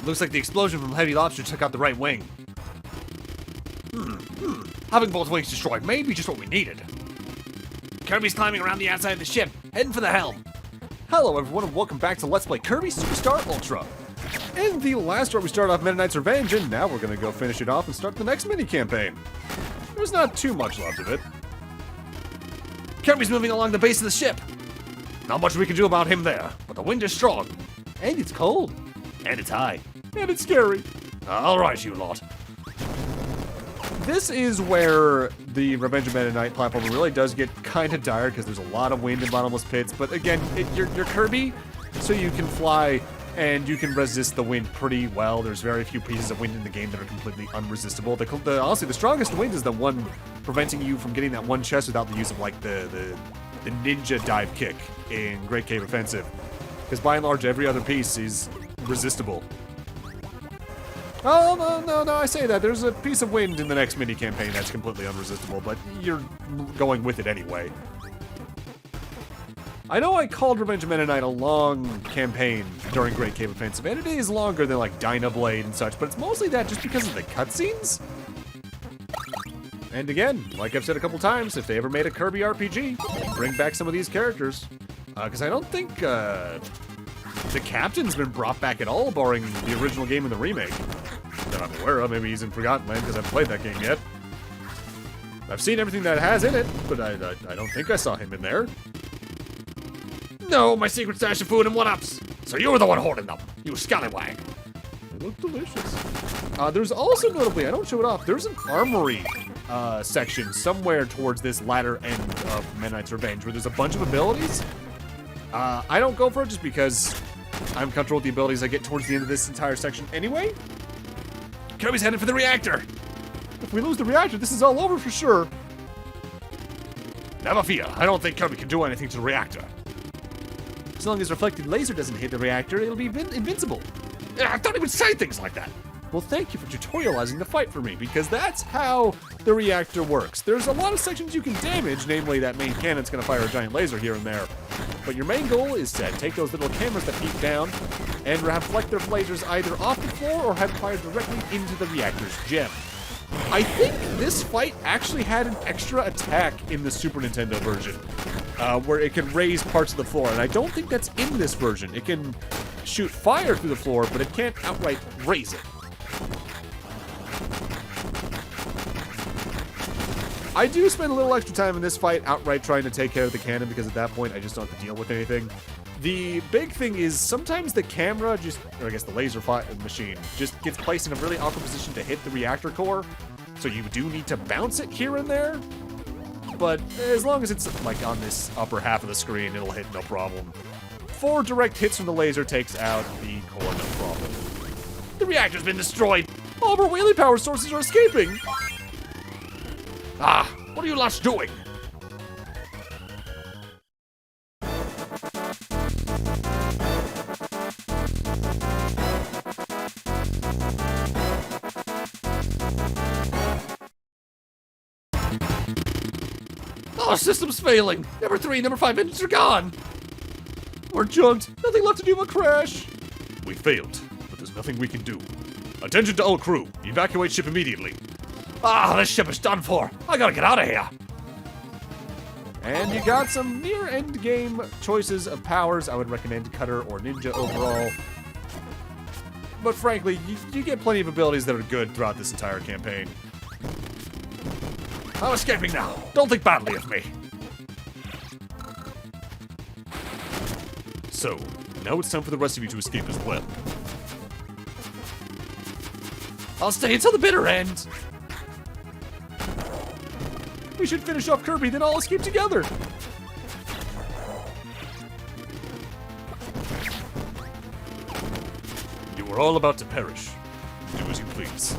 Looks like the explosion from Heavy Lobster took out the right wing. Having both wings destroyed may be just what we needed. Kirby's climbing around the outside of the ship, heading for the helm. Hello everyone and welcome back to Let's Play Kirby Superstar Ultra. In the last part we started off Meta-Knight's Revenge, and now we're going to go finish it off and start the next mini-campaign. There's not too much left of it. Kirby's moving along the base of the ship. Not much we can do about him there, but the wind is strong. And it's cold. And it's high. And it's scary. Alright, you lot. This is where the Revenge of Meta-Knight platform really does get kind of dire because there's a lot of wind in bottomless pits. But again, you're Kirby, so you can fly and you can resist the wind pretty well. There's very few pieces of wind in the game that are completely unresistible. Honestly, the strongest wind is the one preventing you from getting that one chest without the use of like the ninja dive kick in Great Cave Offensive. Because by and large, every other piece is resistible. Oh, no, I say that. There's a piece of wind in the next mini-campaign that's completely unresistible, but you're going with it anyway. I know I called Revenge of Meta-Knight a long campaign during Great Cave Offensive, and it is longer than, like, Dynablade and such, but it's mostly that just because of the cutscenes. And again, like I've said a couple times, if they ever made a Kirby RPG, bring back some of these characters. Because I don't think, the captain's been brought back at all, barring the original game and the remake. That I'm aware of. Maybe he's in Forgotten Land because I haven't played that game yet. I've seen everything that it has in it, but I don't think I saw him in there. No, my secret stash of food and one-ups! So you were the one hoarding them, you scallywag. They look delicious. There's also notably, I don't show it off, there's an armory section somewhere towards this latter end of Meta-Knight's Revenge where there's a bunch of abilities. I don't go for it just because I'm comfortable with the abilities I get towards the end of this entire section anyway. Kirby's headed for the reactor. If we lose the reactor, this is all over for sure. Never fear, I don't think Kirby can do anything to the reactor. As long as reflected laser doesn't hit the reactor, it'll be invincible. I thought he would say things like that. Well, thank you for tutorializing the fight for me, because that's how the reactor works. There's a lot of sections you can damage, namely that main cannon's gonna fire a giant laser here and there. But your main goal is to take those little cameras that peek down and reflect their lasers either off the floor or have fired directly into the reactor's gem. I think this fight actually had an extra attack in the Super Nintendo version, where it can raise parts of the floor, and I don't think that's in this version. It can shoot fire through the floor, but it can't outright raise it. I do spend a little extra time in this fight outright trying to take care of the cannon because at that point I just don't have to deal with anything. The big thing is sometimes the camera or I guess the laser machine, just gets placed in a really awkward position to hit the reactor core. So you do need to bounce it here and there. But as long as it's like on this upper half of the screen, it'll hit no problem. 4 direct hits from the laser takes out the core, no problem. The reactor's been destroyed. All of our wheelie power sources are escaping. Ah, what are you lots doing? Oh, system's failing. Number 3, number 5 engines are gone. We're junked. Nothing left to do but crash. We failed, but there's nothing we can do. Attention to all crew. Evacuate ship immediately. Ah, this ship is done for. I gotta get out of here. And you got some near-end game choices of powers. I would recommend Cutter or Ninja overall. But frankly, you get plenty of abilities that are good throughout this entire campaign. I'm escaping now. Don't think badly of me. So, now it's time for the rest of you to escape as well. I'll stay until the bitter end. We should finish off Kirby, then all escape together. You were all about to perish. Do as you please.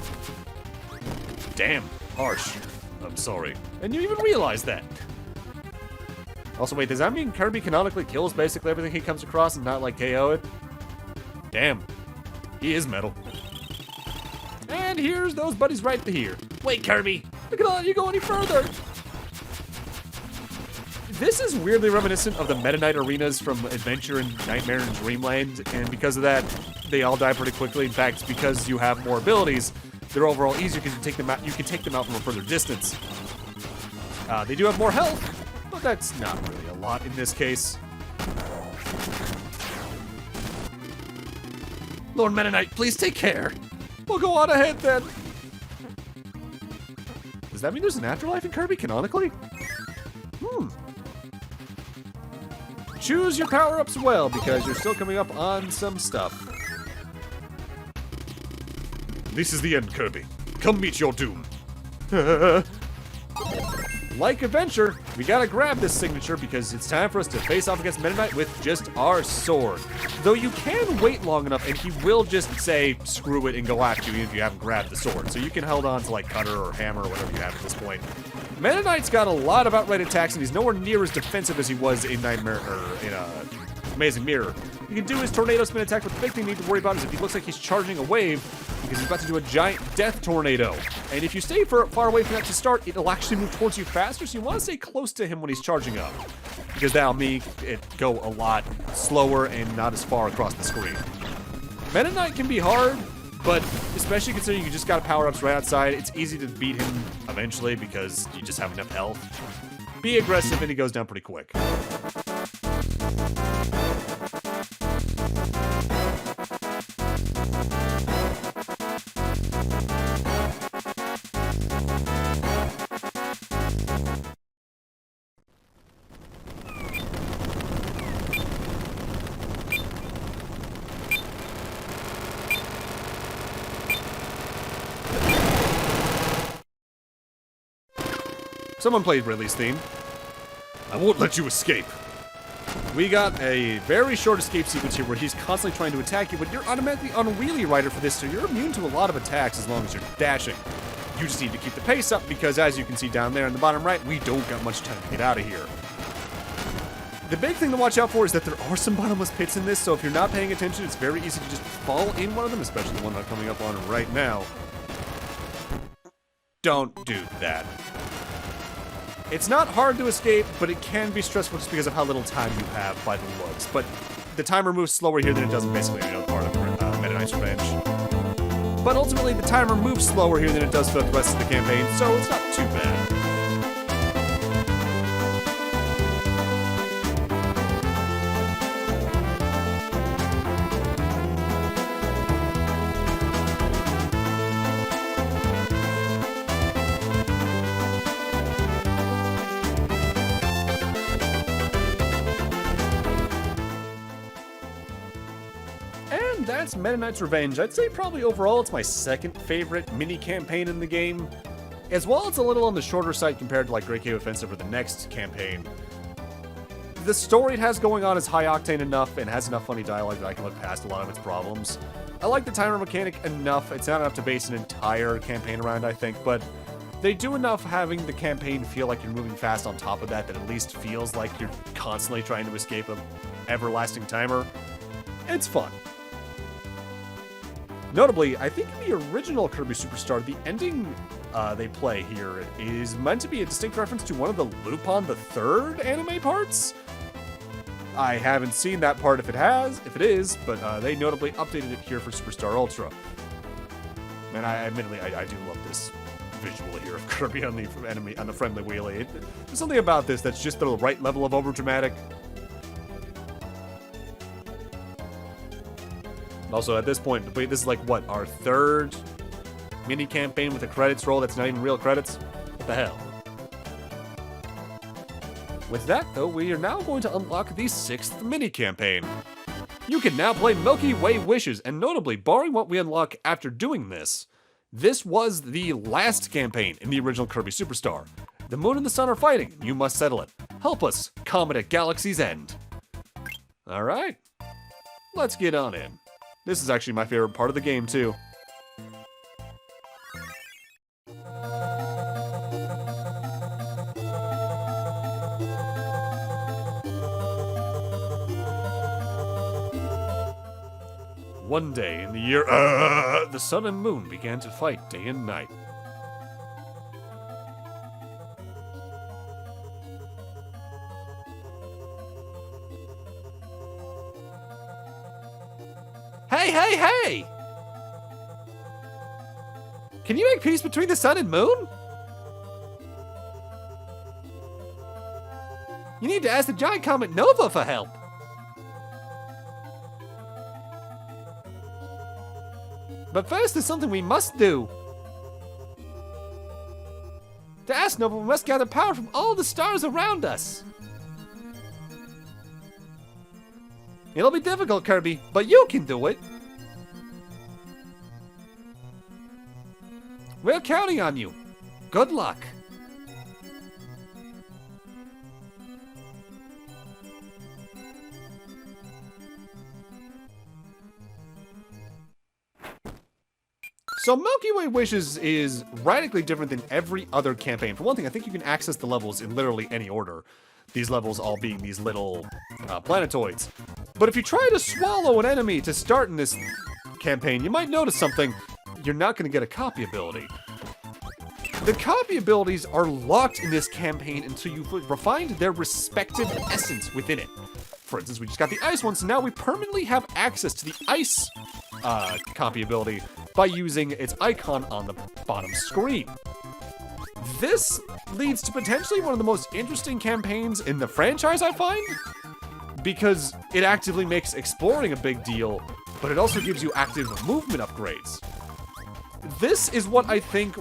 Damn, harsh. I'm sorry. And you even realize that. Also, wait, does that mean Kirby canonically kills basically everything he comes across and not, like, KO it? Damn. He is metal. And here's those buddies right here. Wait, Kirby. Look at all you go any further. This is weirdly reminiscent of the Meta-Knight arenas from Adventure and Nightmare and Dreamland, and because of that, they all die pretty quickly. In fact, because you have more abilities, they're overall easier because you take them out. You can take them out from a further distance. They do have more health, but that's not really a lot in this case. Lord Meta-Knight, please take care. We'll go on ahead then. Does that mean there's an afterlife in Kirby canonically? Choose your power-ups well, because you're still coming up on some stuff. This is the end, Kirby. Come meet your doom. Like Adventure, we gotta grab this signature because it's time for us to face off against Meta-Knight with just our sword. Though you can wait long enough and he will just say, screw it, and go after you even if you haven't grabbed the sword. So you can hold on to like cutter or hammer or whatever you have at this point. Meta-Knight's got a lot of outright attacks and he's nowhere near as defensive as he was in Nightmare, or in Amazing Mirror. You can do his tornado spin attack, but the big thing you need to worry about is if he looks like he's charging a wave, because he's about to do a giant death tornado. And if you stay far away from that to start, it'll actually move towards you faster, so you want to stay close to him when he's charging up, because that'll make it go a lot slower and not as far across the screen. Meta-Knight can be hard, but especially considering you just got power-ups right outside, it's easy to beat him eventually because you just have enough health. Be aggressive and he goes down pretty quick. Someone played Ridley's theme. I won't let you escape. We got a very short escape sequence here where he's constantly trying to attack you, but you're automatically on Wheelie Rider for this, so you're immune to a lot of attacks as long as you're dashing. You just need to keep the pace up because, as you can see down there in the bottom right, we don't got much time to get out of here. The big thing to watch out for is that there are some bottomless pits in this, so if you're not paying attention, it's very easy to just fall in one of them, especially the one I'm coming up on right now. Don't do that. It's not hard to escape, but it can be stressful just because of how little time you have by the looks. But the timer moves slower here than it does in basically any other part of Meta-Knight's Revenge. But ultimately, the timer moves slower here than it does for the rest of the campaign, so it's not too bad. That's Meta-Knight's Revenge. I'd say probably overall it's my second favorite mini-campaign in the game. As well, it's a little on the shorter side compared to like Great Cave Offensive or the next campaign. The story it has going on is high octane enough and has enough funny dialogue that I can look past a lot of its problems. I like the timer mechanic enough. It's not enough to base an entire campaign around, I think, but they do enough having the campaign feel like you're moving fast on top of that at least feels like you're constantly trying to escape an everlasting timer. It's fun. Notably, I think in the original Kirby Superstar, the ending they play here is meant to be a distinct reference to one of the Lupin the Third anime parts. I haven't seen that part if it is, but they notably updated it here for Superstar Ultra. And I do love this visual here of Kirby on the friendly wheelie. There's something about this that's just the right level of overdramatic. Also, at this point, this is like, what, our third mini-campaign with a credits roll that's not even real credits? What the hell? With that, though, we are now going to unlock the 6th mini-campaign. You can now play Milky Way Wishes, and notably, barring what we unlock after doing this, this was the last campaign in the original Kirby Superstar. The moon and the sun are fighting, and you must settle it. Help us, Comet at Galaxy's End. Alright, let's get on in. This is actually my favorite part of the game, too. One day in the year, the sun and moon began to fight day and night. Hey, Hey, hey! Can you make peace between the sun and moon? You need to ask the giant comet Nova for help. But first, there's something we must do. To ask Nova, we must gather power from all the stars around us. It'll be difficult, Kirby, but you can do it. We're counting on you. Good luck. So Milky Way Wishes is radically different than every other campaign. For one thing, I think you can access the levels in literally any order. These levels all being these little planetoids. But if you try to swallow an enemy to start in this campaign, you might notice something. You're not going to get a copy ability. The copy abilities are locked in this campaign until you've refined their respective essence within it. For instance, we just got the ice one, so now we permanently have access to the ice copy ability by using its icon on the bottom screen. This leads to potentially one of the most interesting campaigns in the franchise, I find, because it actively makes exploring a big deal, but it also gives you active movement upgrades. This is what I think,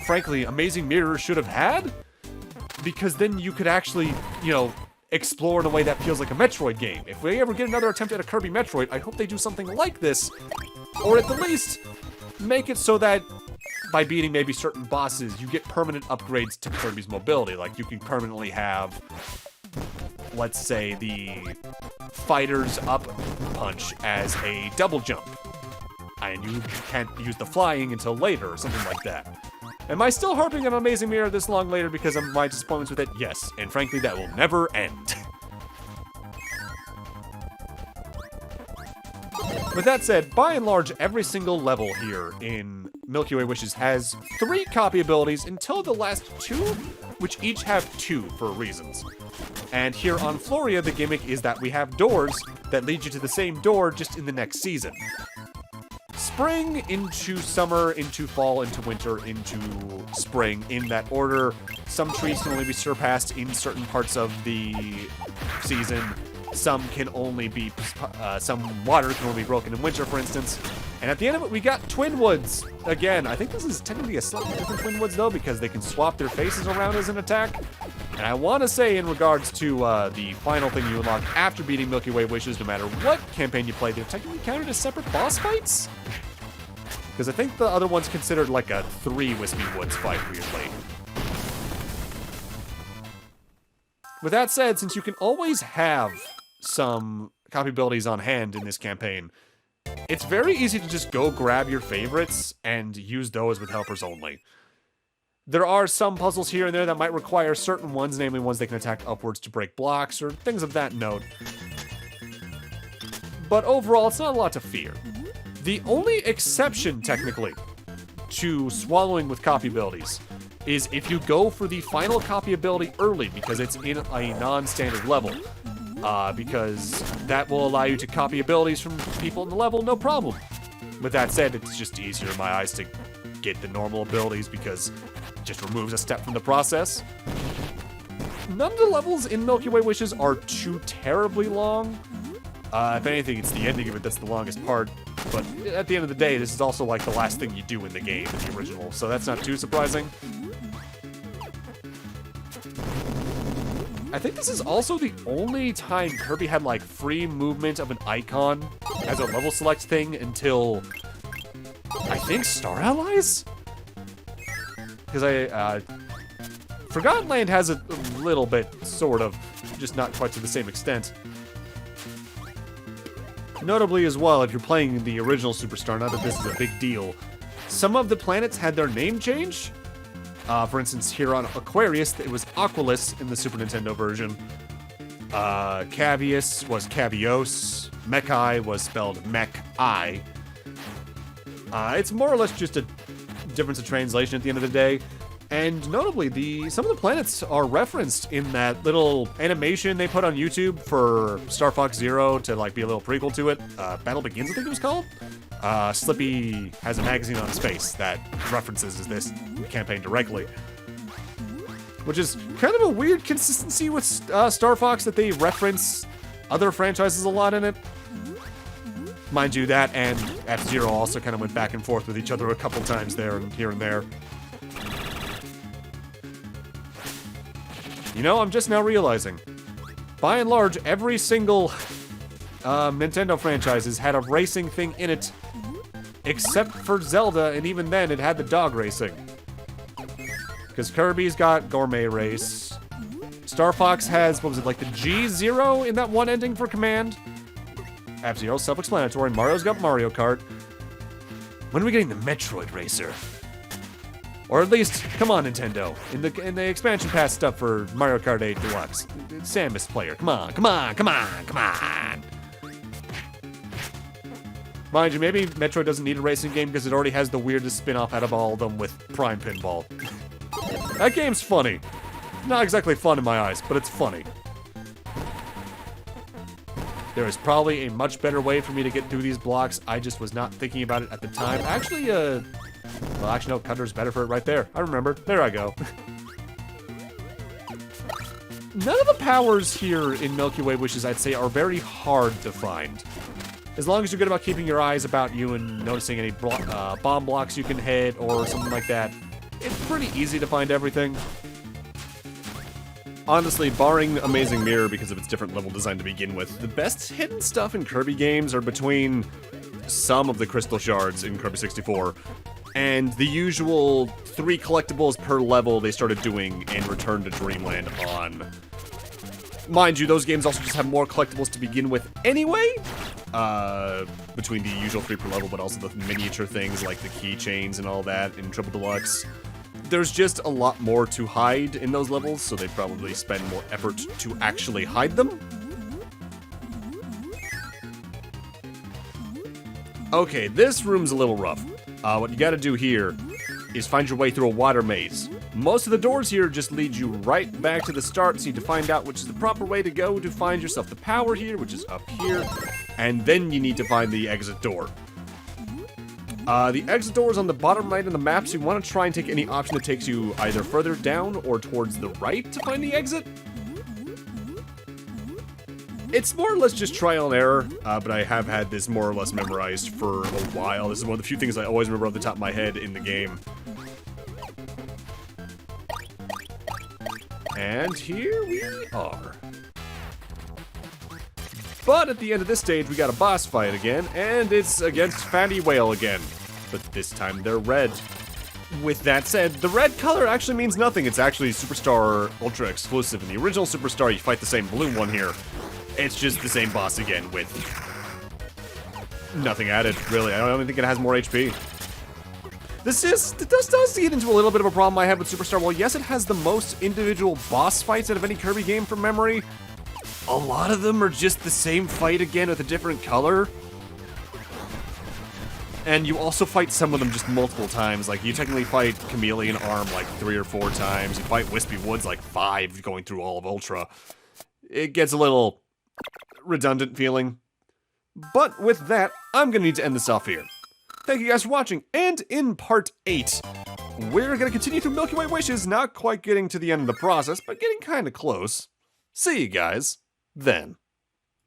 frankly, Amazing Mirror should have had, because then you could actually, explore in a way that feels like a Metroid game. If we ever get another attempt at a Kirby Metroid, I hope they do something like this, or at the least, make it so that by beating maybe certain bosses, you get permanent upgrades to Kirby's mobility. Like, you can permanently have, let's say, the fighter's up punch as a double jump. And you can't use the flying until later, or something like that. Am I still harping on Amazing Mirror this long later because of my disappointments with it? Yes, and frankly, that will never end. With that said, by and large, every single level here in Milky Way Wishes has 3 copy abilities until the last 2, which each have 2 for reasons. And here on Floria, the gimmick is that we have doors that lead you to the same door just in the next season. Spring into summer, into fall, into winter, into spring, in that order. Some trees can only be surpassed in certain parts of the season. Some can only be, some water can only be broken in winter, for instance. And at the end of it, we got Twin Woods. Again, I think this is technically a slightly different Twin Woods, though, because they can swap their faces around as an attack. And I want to say, in regards to the final thing you unlock after beating Milky Way Wishes, no matter what campaign you play, they're technically counted as separate boss fights? Because I think the other one's considered like a 3 Wispy Woods fight, weirdly. With that said, since you can always have some copy abilities on hand in this campaign, it's very easy to just go grab your favorites and use those with helpers only. There are some puzzles here and there that might require certain ones, namely ones that can attack upwards to break blocks or things of that note. But overall, it's not a lot to fear. The only exception, technically, to swallowing with copy abilities is if you go for the final copy ability early because it's in a non-standard level. Because that will allow you to copy abilities from people in the level, no problem. With that said, it's just easier in my eyes to get the normal abilities because it just removes a step from the process. None of the levels in Milky Way Wishes are too terribly long. If anything, it's the ending of it that's the longest part. But at the end of the day, this is also like the last thing you do in the game, in the original, so that's not too surprising. I think this is also the only time Kirby had like free movement of an icon as a level select thing until, I think, Star Allies? Because Forgotten Land has a little bit, sort of, just not quite to the same extent. Notably as well, if you're playing the original Superstar, not that this is a big deal, some of the planets had their name change. For instance, here on Aquarius, it was Aquilus in the Super Nintendo version. Cavius was Cavios. Mechai was spelled Mech-I. It's more or less just a difference of translation at the end of the day. And notably, some of the planets are referenced in that little animation they put on YouTube for Star Fox Zero to like be a little prequel to it. Battle Begins, I think it was called. Slippy has a magazine on space that references this campaign directly. Which is kind of a weird consistency with Star Fox that they reference other franchises a lot in it. Mind you, that and F-Zero also kind of went back and forth with each other a couple times there and here and there. You know, I'm just now realizing, by and large, every single Nintendo franchise has had a racing thing in it, except for Zelda, and even then it had the dog racing. Because Kirby's got Gourmet Race. Star Fox has, what was it, like the G-Zero in that one ending for Command? F-Zero, self-explanatory. Mario's got Mario Kart. When are we getting the Metroid Racer? Or at least, come on, Nintendo. In the expansion pass stuff for Mario Kart 8 Deluxe. Samus player. Come on, come on, come on, come on. Mind you, maybe Metroid doesn't need a racing game because it already has the weirdest spin-off out of all of them with Prime Pinball. That game's funny. Not exactly fun in my eyes, but it's funny. There is probably a much better way for me to get through these blocks. I just was not thinking about it at the time. Actually, well, actually, no, Cutter's better for it right there. I remember. There I go. None of the powers here in Milky Way Wishes, I'd say, are very hard to find. As long as you're good about keeping your eyes about you and noticing any bomb blocks you can hit or something like that, it's pretty easy to find everything. Honestly, barring Amazing Mirror because of its different level design to begin with, the best hidden stuff in Kirby games are between some of the crystal shards in Kirby 64 and the usual 3 collectibles per level they started doing in Return to Dreamland on. Mind you, those games also just have more collectibles to begin with anyway, between the usual 3 per level, but also the miniature things like the keychains and all that in Triple Deluxe. There's just a lot more to hide in those levels, so they probably spend more effort to actually hide them. Okay, this room's a little rough. What you gotta do here is find your way through a water maze. Most of the doors here just lead you right back to the start, so you need to find out which is the proper way to go to find yourself the power here, which is up here, and then you need to find the exit door. The exit door is on the bottom right of the map, so you want to try and take any option that takes you either further down or towards the right to find the exit. It's more or less just trial and error, but I have had this more or less memorized for a while. This is one of the few things I always remember off the top of my head in the game. And here we are. But at the end of this stage, we got a boss fight again, and it's against Fatty Whale again. But this time they're red. With that said, the red color actually means nothing. It's actually Superstar Ultra exclusive. In the original Superstar, you fight the same blue one here. It's just the same boss again with nothing added, really. I don't even think it has more HP. This does get into a little bit of a problem I have with Superstar. Well, yes, it has the most individual boss fights out of any Kirby game from memory. A lot of them are just the same fight again with a different color. And you also fight some of them just multiple times. Like, you technically fight Chameleon Arm like 3 or 4 times. You fight Wispy Woods like 5 going through all of Ultra. It gets a little redundant feeling. But with that, I'm gonna need to end this off here. Thank you guys for watching, and in part 8, we're gonna continue through Milky Way Wishes, not quite getting to the end of the process, but getting kinda close. See you guys then.